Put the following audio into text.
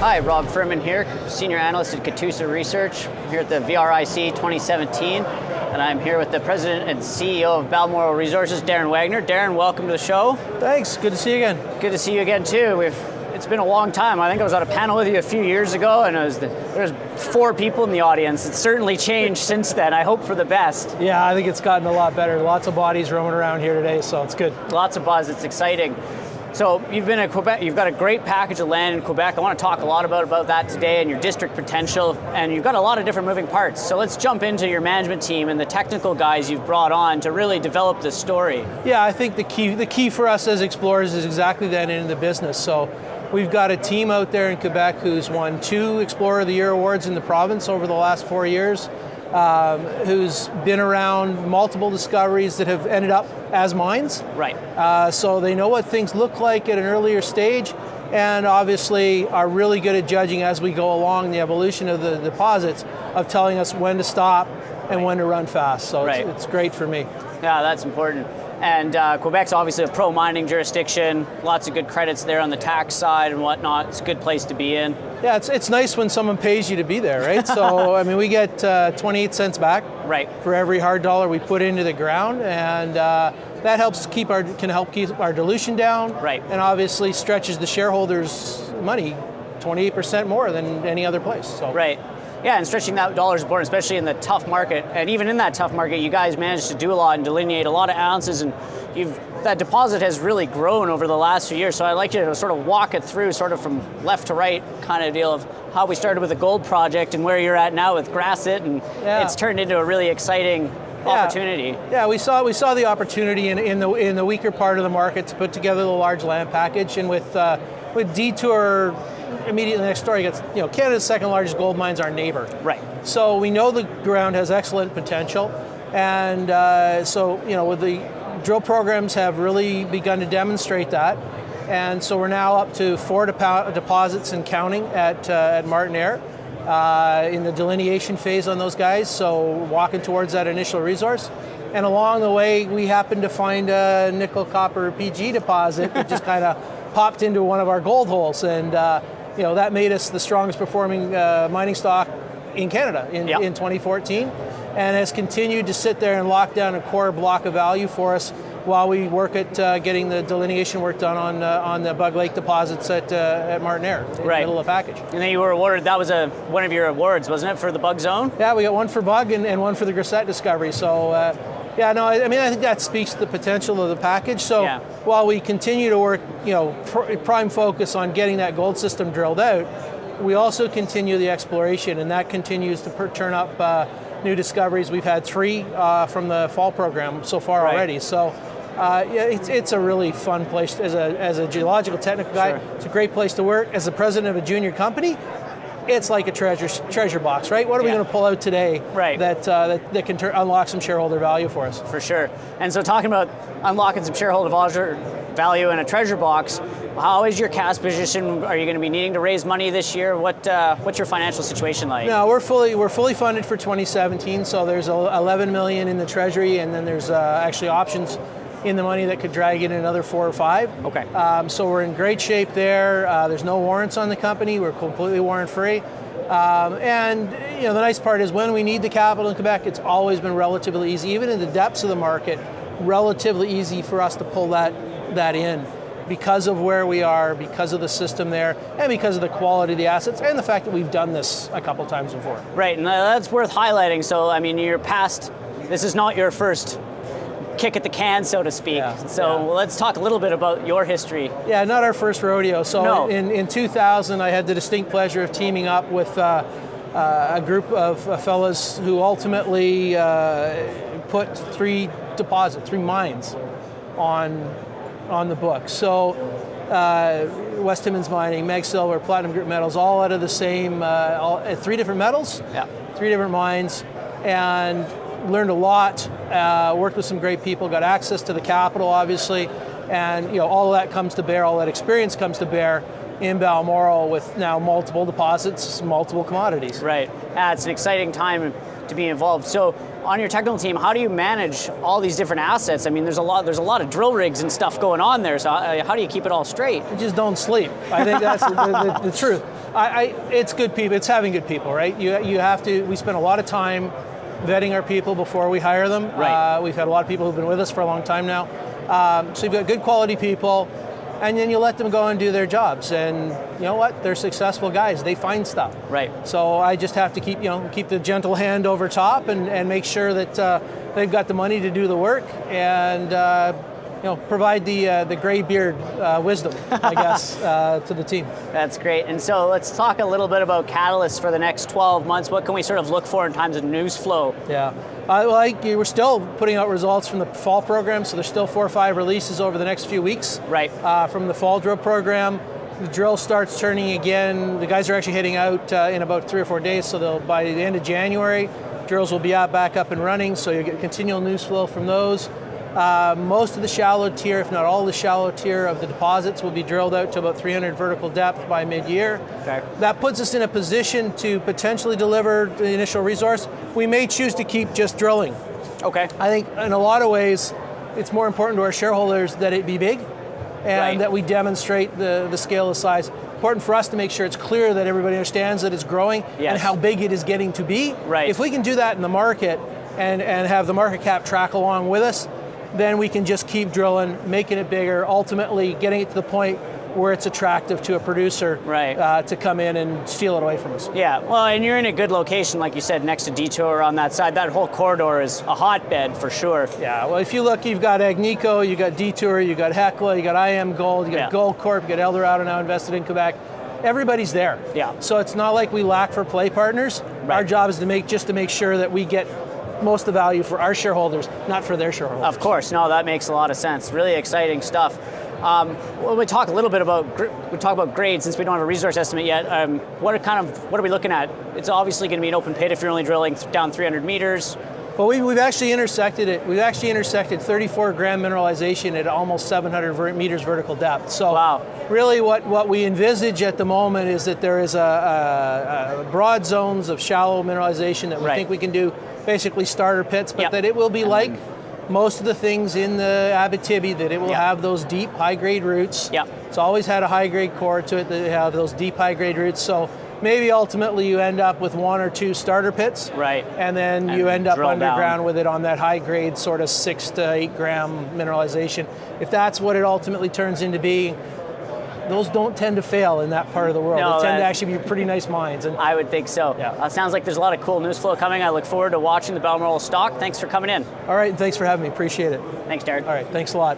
Hi, Rob Furman here, Senior Analyst at Catoosa Research, here at the VRIC 2017, and I'm here with the President and CEO of Balmoral Resources, Darin Wagner. Darin, welcome to the show. Thanks, good to see you again. Good to see you again too. It's been a long time. I think I was at a panel with you a few years ago, and there was 4 people in the audience. It's certainly changed since then. I hope for the best. Yeah, I think it's gotten a lot better. Lots of bodies roaming around here today, so it's good. Lots of buzz. It's exciting. So you've been in Quebec. You've got a great package of land in Quebec. I want to talk a lot about that today and your district potential. And you've got a lot of different moving parts. So let's jump into your management team and the technical guys you've brought on to really develop this story. Yeah, I think the key for us as explorers is exactly that in the business. So we've got a team out there in Quebec who's won 2 Explorer of the Year awards in the province over the last 4 years. Who's been around multiple discoveries that have ended up as mines. Right. So they know what things look like at an earlier stage, and obviously are really good at judging as we go along the evolution of the deposits, of telling us when to stop and when to run fast. So it's great for me. Yeah, that's important. And Quebec's obviously a pro-mining jurisdiction, lots of good credits there on the tax side and whatnot. It's a good place to be in. Yeah, it's nice when someone pays you to be there, right? So, I mean, we get 28 cents back for every hard dollar we put into the ground, and that can help keep our dilution down, and obviously stretches the shareholders' money 28% more than any other place. So. Right. Yeah, and stretching that dollar's important, especially in the tough market. And even in that tough market, you guys managed to do a lot and delineate a lot of ounces, and that deposit has really grown over the last few years. So I'd like you to sort of walk it through sort of from left to right kind of deal of how we started with the gold project and where you're at now with Grasset, and it's turned into a really exciting opportunity. Yeah, we saw the opportunity in the weaker part of the market to put together the large land package, and with Detour immediately next door, Canada's second largest gold mine's our neighbor. Right. So we know the ground has excellent potential, and with the drill programs have really begun to demonstrate that, and so we're now up to 4 deposits and counting at Martinair in the delineation phase on those guys. So walking towards that initial resource, and along the way we happened to find a nickel copper PG deposit that just kind of popped into one of our gold holes, and that made us the strongest performing mining stock in Canada in 2014, and has continued to sit there and lock down a core block of value for us while we work at getting the delineation work done on the Bug Lake deposits at Martinair, in the middle of the package. And then you were awarded, that was one of your awards, wasn't it, for the Bug Zone? Yeah, we got one for Bug and one for the Grasset discovery. So I think that speaks to the potential of the package. So while we continue to work, prime focus on getting that gold system drilled out, we also continue the exploration, and that continues to turn up new discoveries. We've had 3 from the fall program so far already. So it's a really fun place as a geological technical guy. Sure. It's a great place to work. As the president of a junior company, it's like a treasure box, right? What are we going to pull out today that can unlock some shareholder value for us? For sure. And so talking about unlocking some shareholder value in a treasure box, how is your cash position? Are you going to be needing to raise money this year? What's your financial situation like? No, we're fully funded for 2017. So there's 11 million in the treasury, and then there's actually options in the money that could drag in another 4 or 5. Okay. So we're in great shape there. There's no warrants on the company. We're completely warrant free. And the nice part is when we need the capital in Quebec, it's always been relatively easy, even in the depths of the market, relatively easy for us to pull that in, because of where we are, because of the system there, and because of the quality of the assets, and the fact that we've done this a couple times before. Right, and that's worth highlighting. So, I mean, this is not your first kick at the can, so to speak. Let's talk a little bit about your history. Yeah, not our first rodeo. So in 2000, I had the distinct pleasure of teaming up with a group of fellas who ultimately put 3 mines on the book. So West Timmins Mining, Meg Silver, Platinum Group Metals, all out of the same, 3 different metals, 3 different mines, and learned a lot, worked with some great people, got access to the capital, obviously, and all of that comes to bear, all that experience comes to bear in Balmoral with now multiple deposits, multiple commodities. Right. It's an exciting time to be involved. So on your technical team, how do you manage all these different assets? I mean, there's a lot of drill rigs and stuff going on there. So how do you keep it all straight? You just don't sleep. I think that's the truth. It's good people. It's having good people, right? You have to. We spend a lot of time vetting our people before we hire them. Right. We've had a lot of people who've been with us for a long time now. So you've got good quality people, and then you let them go and do their jobs. And you know what? They're successful guys. They find stuff. Right. So I just have to keep the gentle hand over top and make sure that they've got the money to do the work and provide the gray beard wisdom, I guess, to the team. That's great. And so let's talk a little bit about catalysts for the next 12 months. What can we sort of look for in terms of news flow? Yeah. We're still putting out results from the fall program, so there's still 4 or 5 releases over the next few weeks. Right. From the fall drill program. The drill starts turning again. The guys are actually heading out in about 3 or 4 days, so by the end of January, drills will be back up and running, so you'll get continual news flow from those. Most of the shallow tier, if not all the shallow tier of the deposits, will be drilled out to about 300 vertical depth by mid-year. Okay. That puts us in a position to potentially deliver the initial resource. We may choose to keep just drilling. Okay. I think in a lot of ways, it's more important to our shareholders that it be big and that we demonstrate the scale, the size. Important for us to make sure it's clear that everybody understands that it's growing and how big it is getting to be. Right. If we can do that in the market and have the market cap track along with us, then we can just keep drilling, making it bigger, ultimately getting it to the point where it's attractive to a producer to come in and steal it away from us. Yeah, well, and you're in a good location, like you said, next to Detour on that side. That whole corridor is a hotbed for sure. Yeah, well, if you look, you've got Agnico, you've got Detour, you've got Hecla, you've got IM Gold, you've got Goldcorp, you've got Eldorado now invested in Quebec. Everybody's there. Yeah. So it's not like we lack for play partners. Right. Our job is to make sure that we get most of the value for our shareholders, not for their shareholders. Of course, no, that makes a lot of sense. Really exciting stuff. Well, we talk a little bit about grade since we don't have a resource estimate yet. What are we looking at? It's obviously going to be an open pit if you're only drilling down 300 meters. Well, we've actually intersected it. We've actually intersected 34 gram mineralization at almost 700 meters vertical depth. So really what we envisage at the moment is that there is a broad zones of shallow mineralization that we think we can do basically starter pits, but that it will be like most of the things in the Abitibi, that it will have those deep high-grade roots. It's always had a high-grade core to it, that it have those deep high-grade roots. So maybe ultimately you end up with 1 or 2 starter pits, and then you end up underground with it on that high-grade sort of 6 to 8 gram mineralization. If that's what it ultimately turns into being, those don't tend to fail in that part of the world. They tend to actually be pretty nice mines. And I would think so. Sounds like there's a lot of cool news flow coming. I look forward to watching the Balmoral stock. Thanks for coming in. All right, and thanks for having me. Appreciate it. Thanks, Darin. All right, thanks a lot.